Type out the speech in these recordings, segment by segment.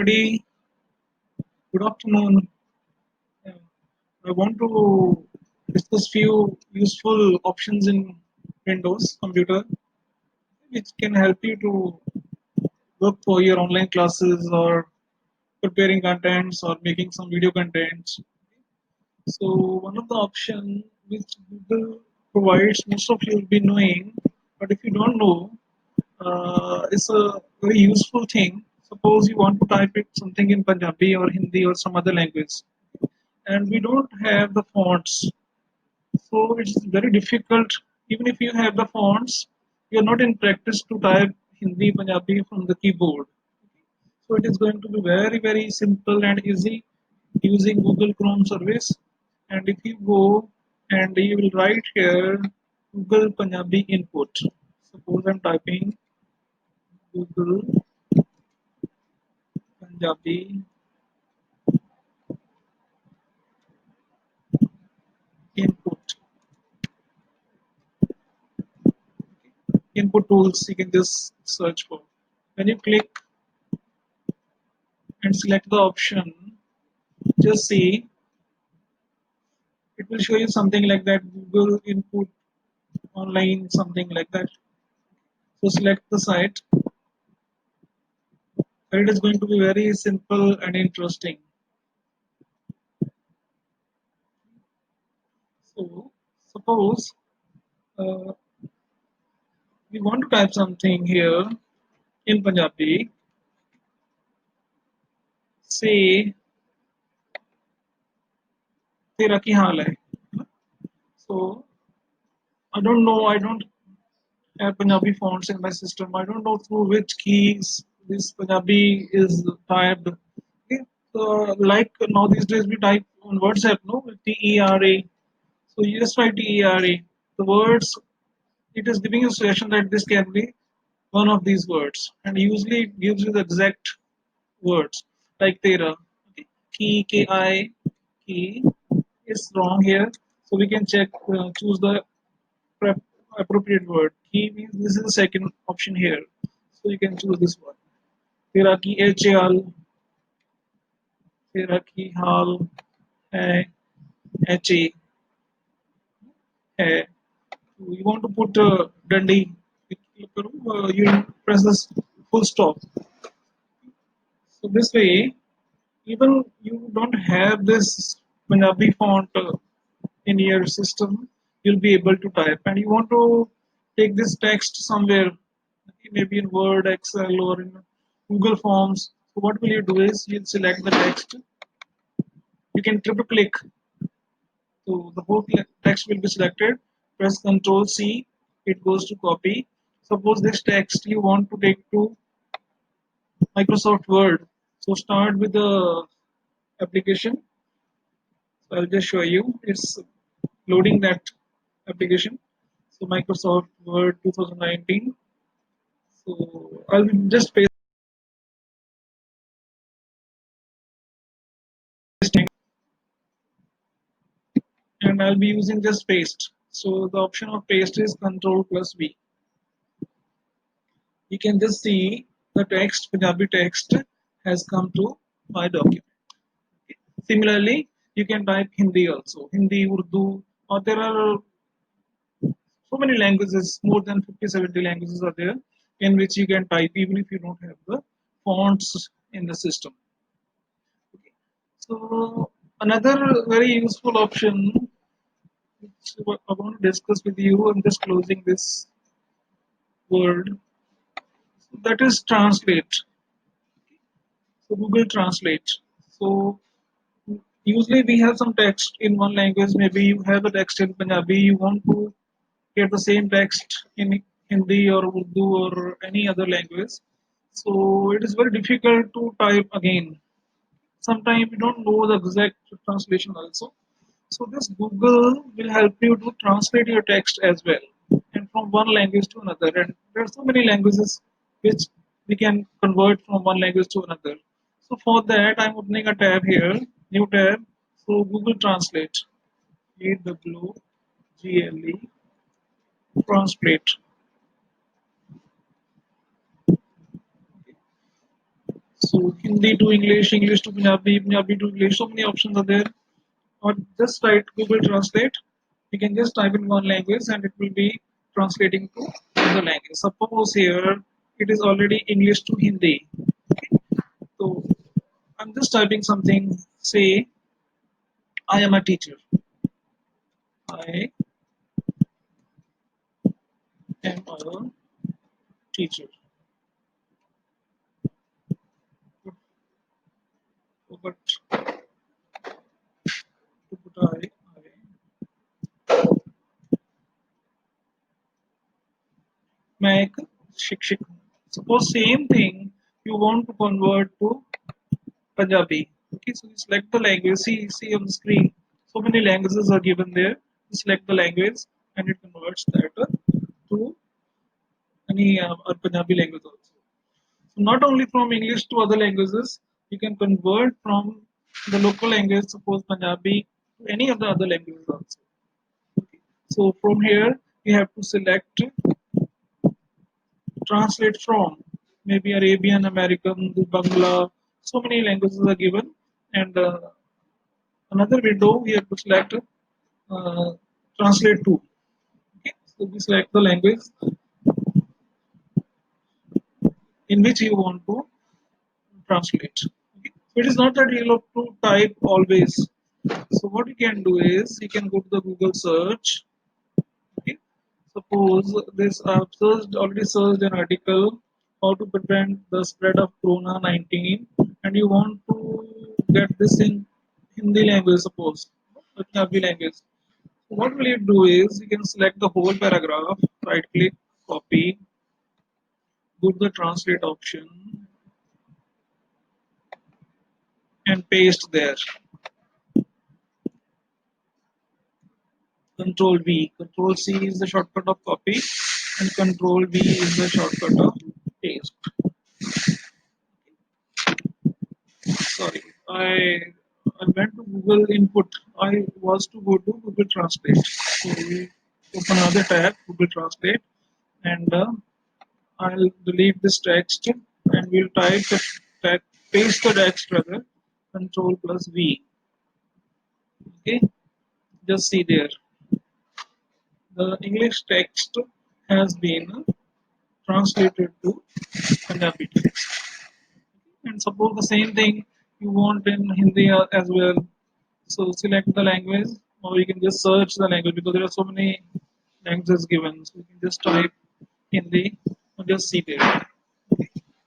Everybody, good afternoon. Uh, I want to discuss few useful options in Windows computer which can help you to work for your online classes or preparing contents or making some video contents. So one of the option which Google provides, most of you will be knowing, but if you don't know, it's a very useful thing. Suppose you want to type it something in Punjabi or Hindi or some other language, and we don't have the fonts, so it's very difficult. Even if you have the fonts, you're not in practice to type Hindi, Punjabi from the keyboard. So it is going to be very, very simple and easy using Google Chrome service. And if you go and you will write here Google Punjabi input. Suppose I'm typing Google Punjabi input. Input tools you can just search for. When you click and select the option, just see it will show you something like that, Google input online, something like that. So select the site. It is going to be very simple and interesting. So suppose uh, we want to type something here in Punjabi. Say तेरा की हाल है. So I don't know. I don't have Punjabi fonts in my system. I don't know through which keys this Punjabi is typed. Okay. So, like now these days we type on WhatsApp, no, TERA. So you just write TERA. The words, it is giving you a suggestion that this can be one of these words, and usually it gives you the exact words like Tera. Okay. Key, KI, key is wrong here. So we can check, choose the appropriate word. Key means this is the second option here. So you can choose this one. Tera ki HAL, Tera ki hal hai, HA hai. You want to put Dundee, you press this full stop. So this way, even you don't have this Punjabi font in your system, you'll be able to type. And you want to take this text somewhere, maybe in Word, Excel, or in Google Forms. So what will you do is you'll select the text. You can triple click, so the whole text will be selected. Press Control C. It goes to copy. Suppose this text you want to take to Microsoft Word. So start with the application. So I'll just show you. It's loading that application. So Microsoft Word 2019. So I'll just paste and I'll be using just paste. So the option of paste is Control plus V. You can just see the text, Punjabi text has come to my document. Similarly, you can type Hindi also, Hindi, Urdu, or there are so many languages, more than 50, 70 languages are there in which you can type even if you don't have the fonts in the system. Okay. So another very useful option which I want to discuss with you, I'm just closing this word, that is translate. So Google Translate. So usually we have some text in one language, maybe you have a text in Punjabi, you want to get the same text in Hindi or Urdu or any other language. So it is very difficult to type again. Sometimes you don't know the exact translation also. So this Google will help you to translate your text as well, and from one language to another. And there are so many languages which we can convert from one language to another. So for that, I'm opening a tab here, new tab. So Google Translate, AWGLE, Translate. So Hindi to English, English to Punjabi, Punjabi to English. So many options are there. Or just write Google Translate. You can just type in one language and it will be translating to the language. Suppose here it is already English to Hindi. So I'm just typing something. Say I am a teacher. I am a teacher. But to put मैं एक शिक्षक हूँ. Suppose same thing you want to convert to Punjabi. Okay, so you select the language. See on the screen. So many languages are given there. You select the language and it converts that to any Punjabi language also. So not only from English to other languages, you can convert from the local language, suppose Punjabi, to any of the other languages also. Okay. So from here, you have to select translate from maybe Arabian, American, Bangla. So many languages are given, and another window we have to select uh, translate to. Okay. So we select the language in which you want to translate. Okay. So it is not that you have to type always. So what you can do is you can go to the Google search. Okay. Suppose this I've searched already searched an article how to prevent the spread of Corona 19, and you want to get this in Hindi language, suppose Punjabi language. So what will you do is you can select the whole paragraph, right click, copy, go to the translate option, and paste there. Control V. Control C is the shortcut of copy, and Control V is the shortcut of paste. Sorry, I went to Google Input. I was to go to Google Translate. So we open another tab, Google Translate, and I'll delete this text and we'll type the text, paste the text rather, Control plus V. Okay, just see there. The English text has been translated to Punjabi text. And suppose the same thing you want in Hindi as well. So select the language, or you can just search the language because there are so many languages given. So you can just type Hindi or just see there.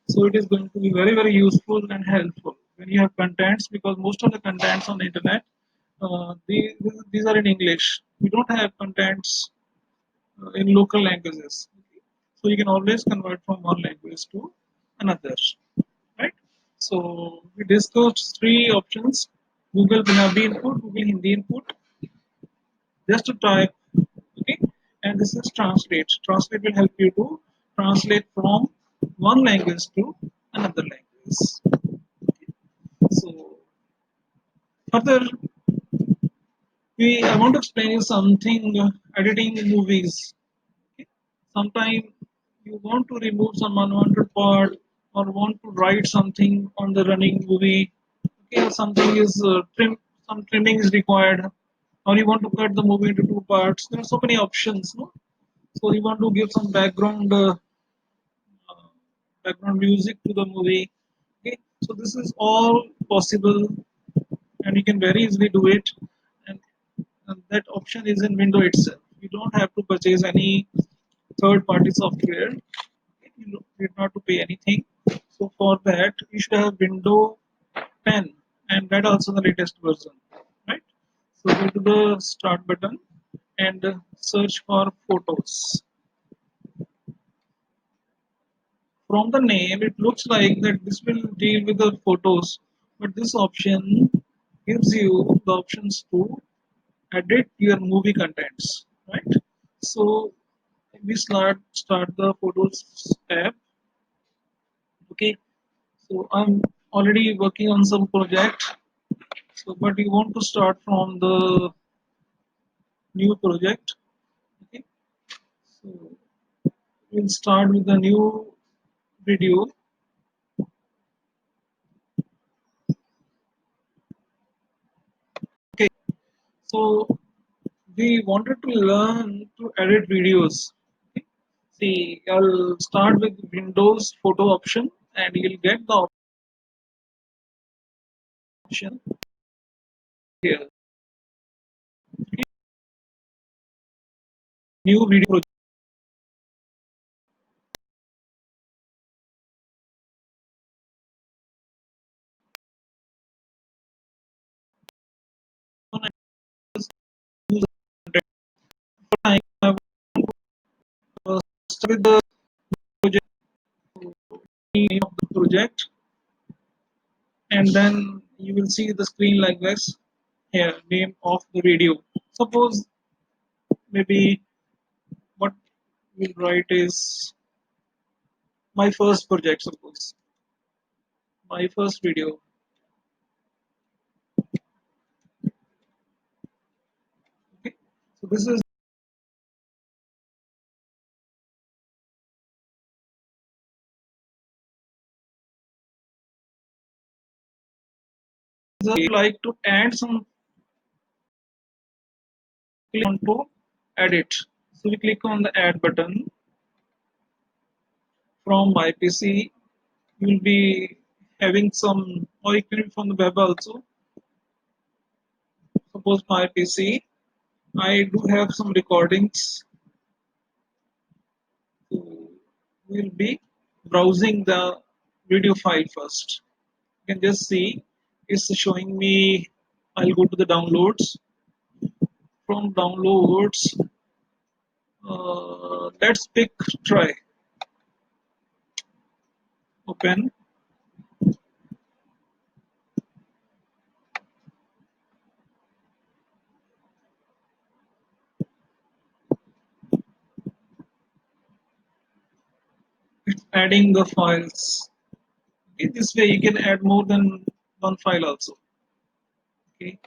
So it is going to be very very useful and helpful when you have contents, because most of the contents on the internet these are in English. We don't have contents in local languages. So you can always convert from one language to another, right? So we discussed three options: Google Punjabi input, Google Hindi input, just to type, okay, and this is translate. Translate will help you to translate from one language to another language. So further, we I want to explain you something, editing movies. Okay. Sometimes you want to remove some unwanted part or want to write something on the running movie. Okay, something is some trimming is required, or you want to cut the movie into two parts. There are so many options, no? So you want to give some uh, background music to the movie. Okay, so this is all possible, and you can very easily do it. And, and that option is in window itself. You don't have to purchase any third party software. Okay, you need not to pay anything. So for that, you should have window 10, and that also the latest version, right? So go to the start button and search for photos. From the name, it looks like that this will deal with the photos, but this option gives you the options to edit your movie contents, right? So we start the photos tab. Okay, so I'm already working on some project. So, but we want to start from the new project. Okay, so we'll start with the new video. So we wanted to learn to edit videos. Okay. See, I'll start with Windows photo option and you'll get the option here. Okay. New video project. I have start with the project name of the project and then you will see the screen like this here name of the video. Suppose maybe what we'll write is my first project, suppose my first video. Okay, so this is like to add some click on to edit. So we click on the add button from my PC. You will be having some, or you can from the web also. Suppose my PC, I do have some recordings. So we'll be browsing the video file first. You can just see it's showing me. I'll go to the downloads. From downloads, let's pick try. Open. It's adding the files. Okay, this way you can add more than one file also. Okay,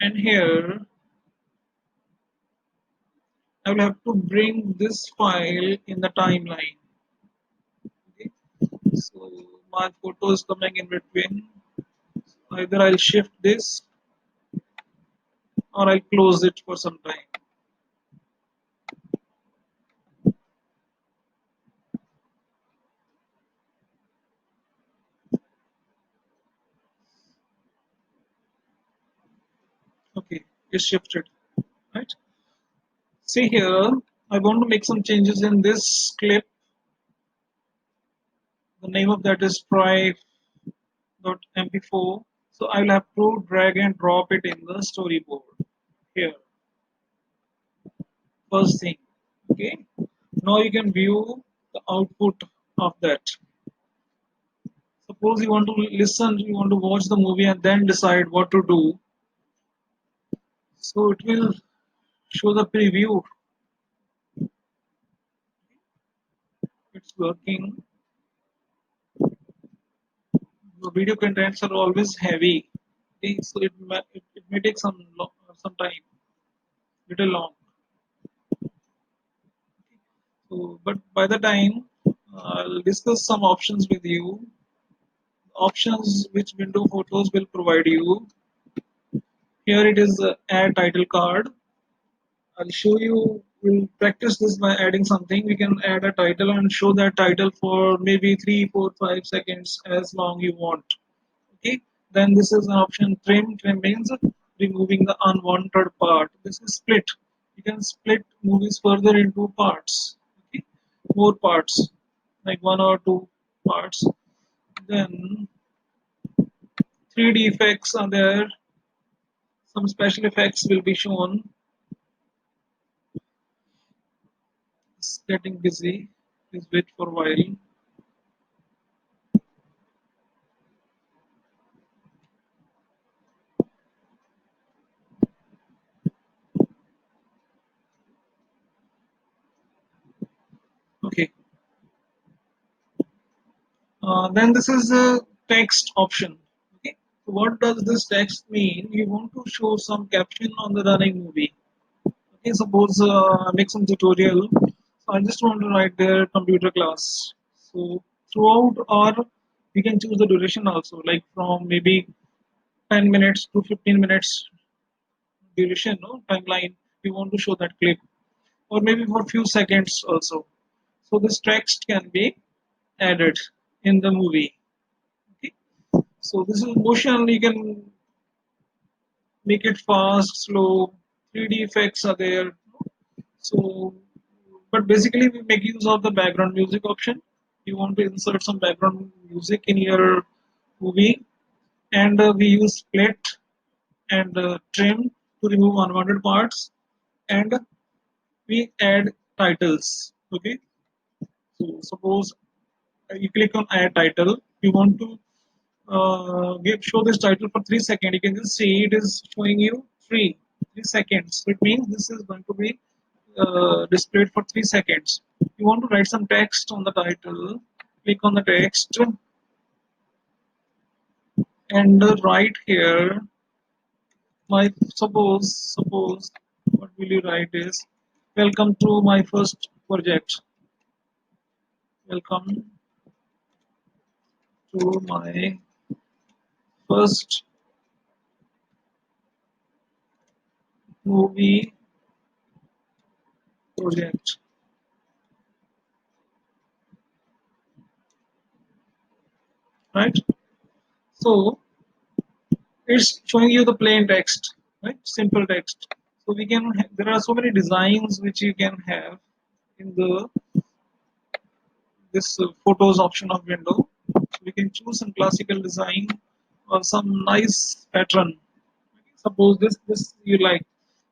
and here I will have to bring this file in the timeline. Okay, so my photo is coming in between. Either I'll shift this or I'll close it for some time. Okay, it's shifted. Right. See here, I want to make some changes in this clip. The name of that is try.mp4. So I will have to drag and drop it in the storyboard here. First thing. Okay. Now you can view the output of that. Suppose you want to listen, you want to watch the movie and then decide what to do. So it will show the preview. It's working. The video contents are always heavy. Okay, so it may take some time, little long. So, but by the time I'll discuss some options with you, options which window photos will provide you. Here it is add title card. I'll show you. We'll practice this by adding something. We can add a title and show that title for maybe 3, 4, 5 seconds as long you want. Okay. Then this is an option trim. Trim means removing the unwanted part. This is split. You can split movies further into parts. Okay. More parts, like one or two parts. Then 3D effects are there. Some special effects will be shown. It's getting busy. Please wait for a while. Okay. Then this is the text option. Okay. So what does this text mean? You want to show some caption on the running movie. Okay. Suppose make some tutorial. So I just want to write their computer class. So throughout, or we can choose the duration also, like from maybe 10 minutes to 15 minutes duration, no timeline. You want to show that clip, or maybe for a few seconds also. So this text can be added in the movie. Okay. So this is motion. You can make it fast, slow. 3D effects are there. So, but basically we make use of the background music option. You want to insert some background music in your movie, and we use split and trim to remove unwanted parts, and we add titles. Okay, so suppose you click on add title. You want to show this title for 3 seconds. You can just see it is showing you 3 seconds. So it means this is going to be displayed for 3 seconds. You want to write some text on the title. Click on the text and write here. My suppose what will you write is welcome to my first project. Welcome to my first movie project, right? So it's showing you the plain text, right? Simple text. So we can there are so many designs which you can have in the this photos option of window. So we can choose some classical design or some nice pattern. Suppose this you like.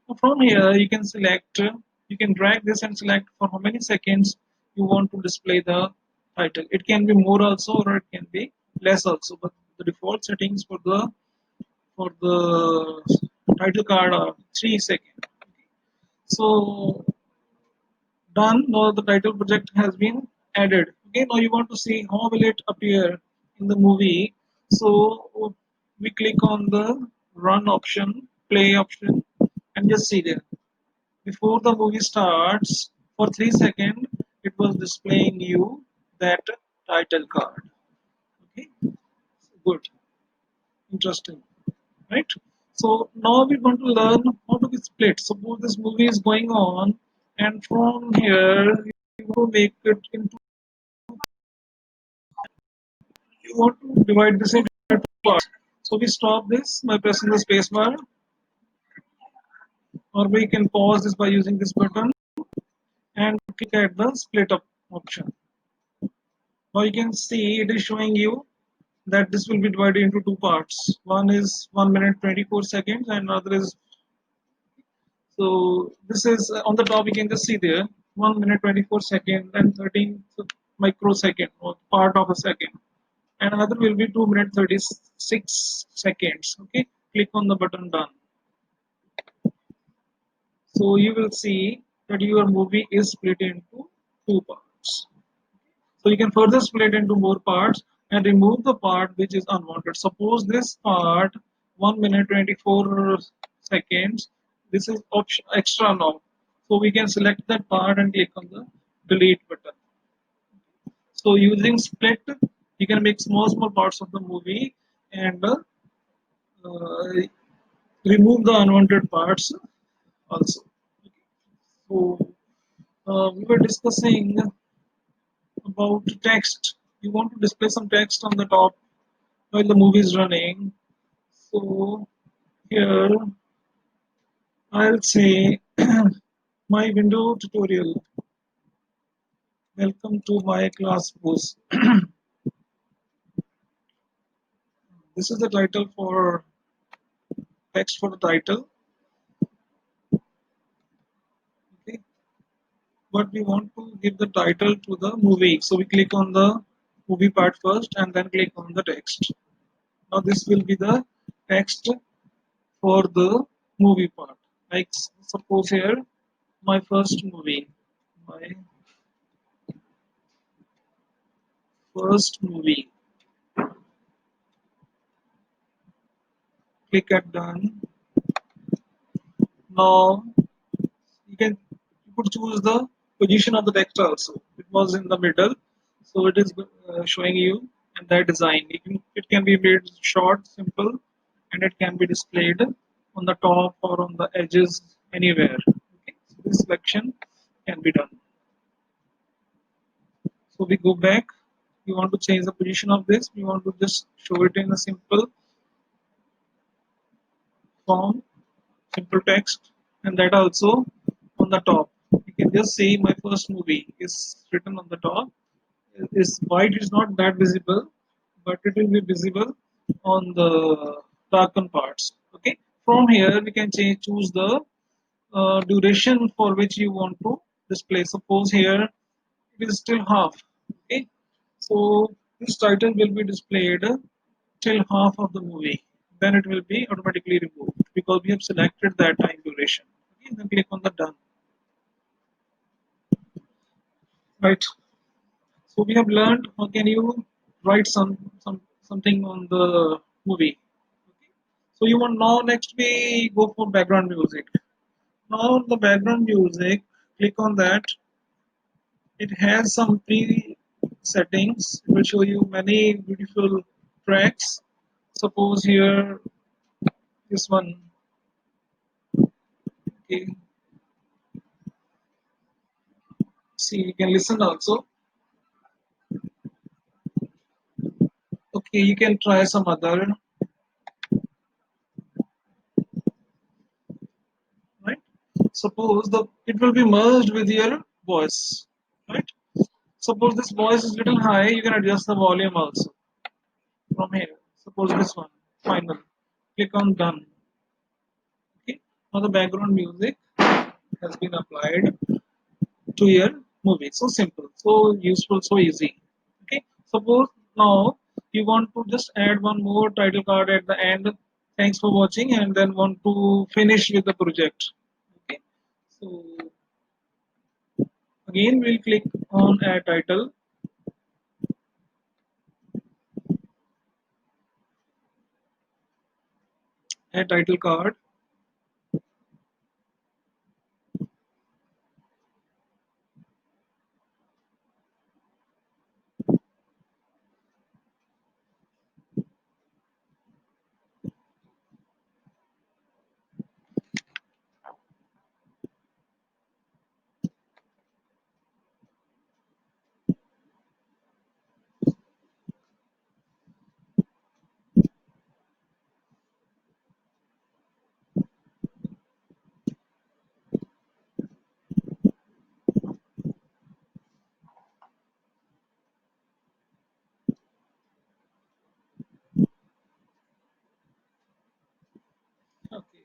So from here you can select. You can drag this and select for how many seconds you want to display the title. It can be more also or it can be less also. But the default settings for the title card are 3 seconds. So done. Now the title project has been added. Okay, now you want to see how will it appear in the movie. So we click on the run option, play option, and just see there. Before the movie starts, for 3 seconds, it was displaying you that title card. Okay, good, interesting, right? So now we're going to learn how to be split. Suppose this movie is going on, and from here you want to make it into you want to divide this into two parts. So we stop this by pressing the space bar, or we can pause this by using this button and click at the split up option. Now you can see it is showing you that this will be divided into two parts. One is 1 minute 24 seconds and another is so this is on the top you can just see there 1 minute 24 seconds and 13 microsecond or part of a second, and another will be 2 minute 36 seconds. Okay, click on the button done. So you will see that your movie is split into two parts. So you can further split into more parts and remove the part which is unwanted. Suppose this part 1 minute 24 seconds. This is option extra now. So we can select that part and click on the delete button. So using split, you can make small parts of the movie and remove the unwanted parts also. So we were discussing about text. You want to display some text on the top while the movie is running. So here I'll say my window tutorial. Welcome to my class post. This is the title for text for the title. Okay. But we want to give the title to the movie. So we click on the movie part first and then click on the text. Now this will be the text for the movie part. Like suppose here my first movie. My first movie. Click at done. Now you could choose the position of the text also. It was in the middle, so it is showing you and that design. It can be made short, simple, and it can be displayed on the top or on the edges anywhere. Okay, so this selection can be done. So we go back. We want to change the position of this. We want to just show it in a simple form, simple text, and that also on the top. You can just see my first movie is written on the top. Is white is not that visible, but it will be visible on the darken parts. Okay. From here we can change choose the duration for which you want to display. Suppose here it is still half. Okay, so this title will be displayed till half of the movie. Then it will be automatically removed because we have selected that time duration. Okay, then click on the done. Right. So we have learned how can you write something on the movie. Okay. So you want now next we go for background music. Now the background music, click on that. It has some pre settings. It will show you many beautiful tracks. Suppose here this one. Okay, see you can listen also. Okay, you can try some other, right? Suppose the it will be merged with your voice, right? Suppose this voice is little high, you can adjust the volume also from here. Suppose this one, final. Click on done. Okay, now the background music has been applied to your movie. So simple, so useful, so easy. Okay, suppose now you want to just add one more title card at the end. Thanks for watching, and then want to finish with the project. Okay, so again we'll click on add title, add title card. Okay,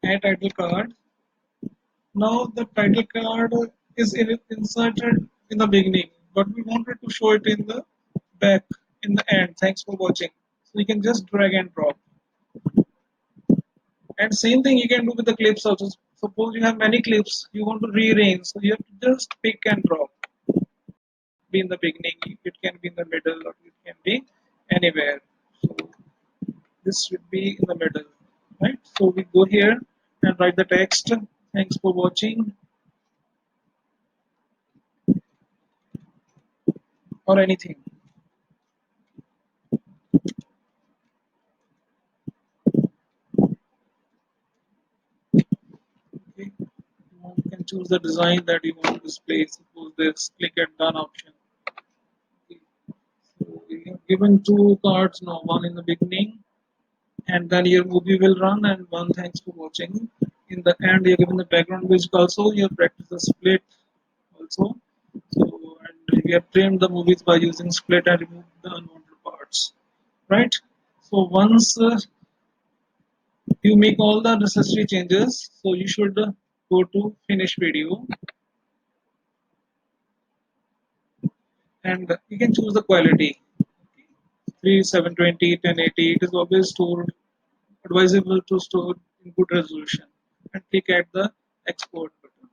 add title card. Now the title card is inserted in the beginning, but we wanted to show it in the back in the end. Thanks for watching. So you can just drag and drop. And same thing you can do with the clips also. Suppose you have many clips, you want to rearrange, so you have to just pick and drop. Be in the beginning, it can be in the middle, or it can be anywhere. So this should be in the middle, right? So we go here and write the text. Thanks for watching, or anything. Okay. You can choose the design that you want to display. Suppose this click and done option. Okay. So we have given two cards now, one in the beginning, and then your movie will run, and one thanks for watching. In the end you're given the background music also, you practice the split also. So and we have trimmed the movies by using split and removed the unwanted parts, right? So once you make all the necessary changes, so you should go to finish video, and you can choose the quality 3 720 1080. It is always stored, advisable to store in good resolution, and click at the export button.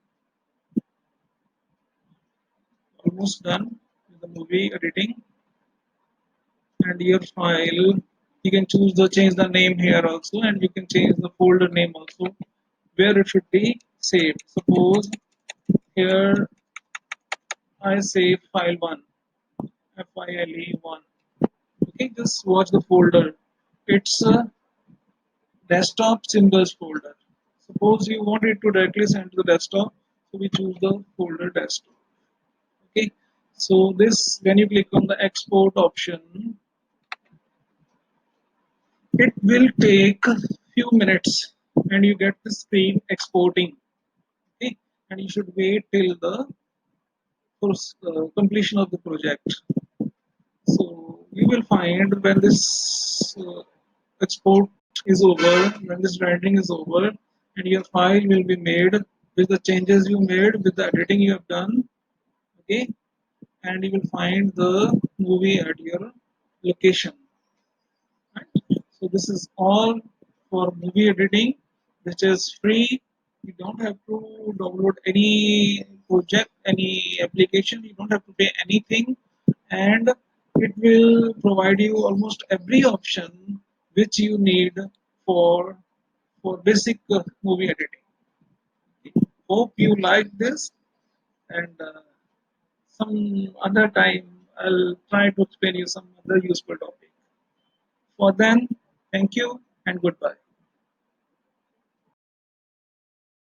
Almost done with the movie editing, and your file you can choose the change the name here also, and you can change the folder name also where it should be saved. Suppose here I save file 1, file1. Okay, just watch the folder. It's a desktop symbols folder. Suppose you want it to directly send to the desktop, so we choose the folder desktop. Okay, so this when you click on the export option, it will take a few minutes and you get the screen exporting. Okay, and you should wait till the completion of the project. So you will find when this export is over, when this rendering is over, and your file will be made with the changes you made, with the editing you have done. Okay, and you will find the movie at your location. Right? So this is all for movie editing, which is free. You don't have to download any project, any application. You don't have to pay anything, and it will provide you almost every option which you need for basic movie editing. Hope you like this, and some other time I'll try to explain you some other useful topic. For then, thank you and goodbye.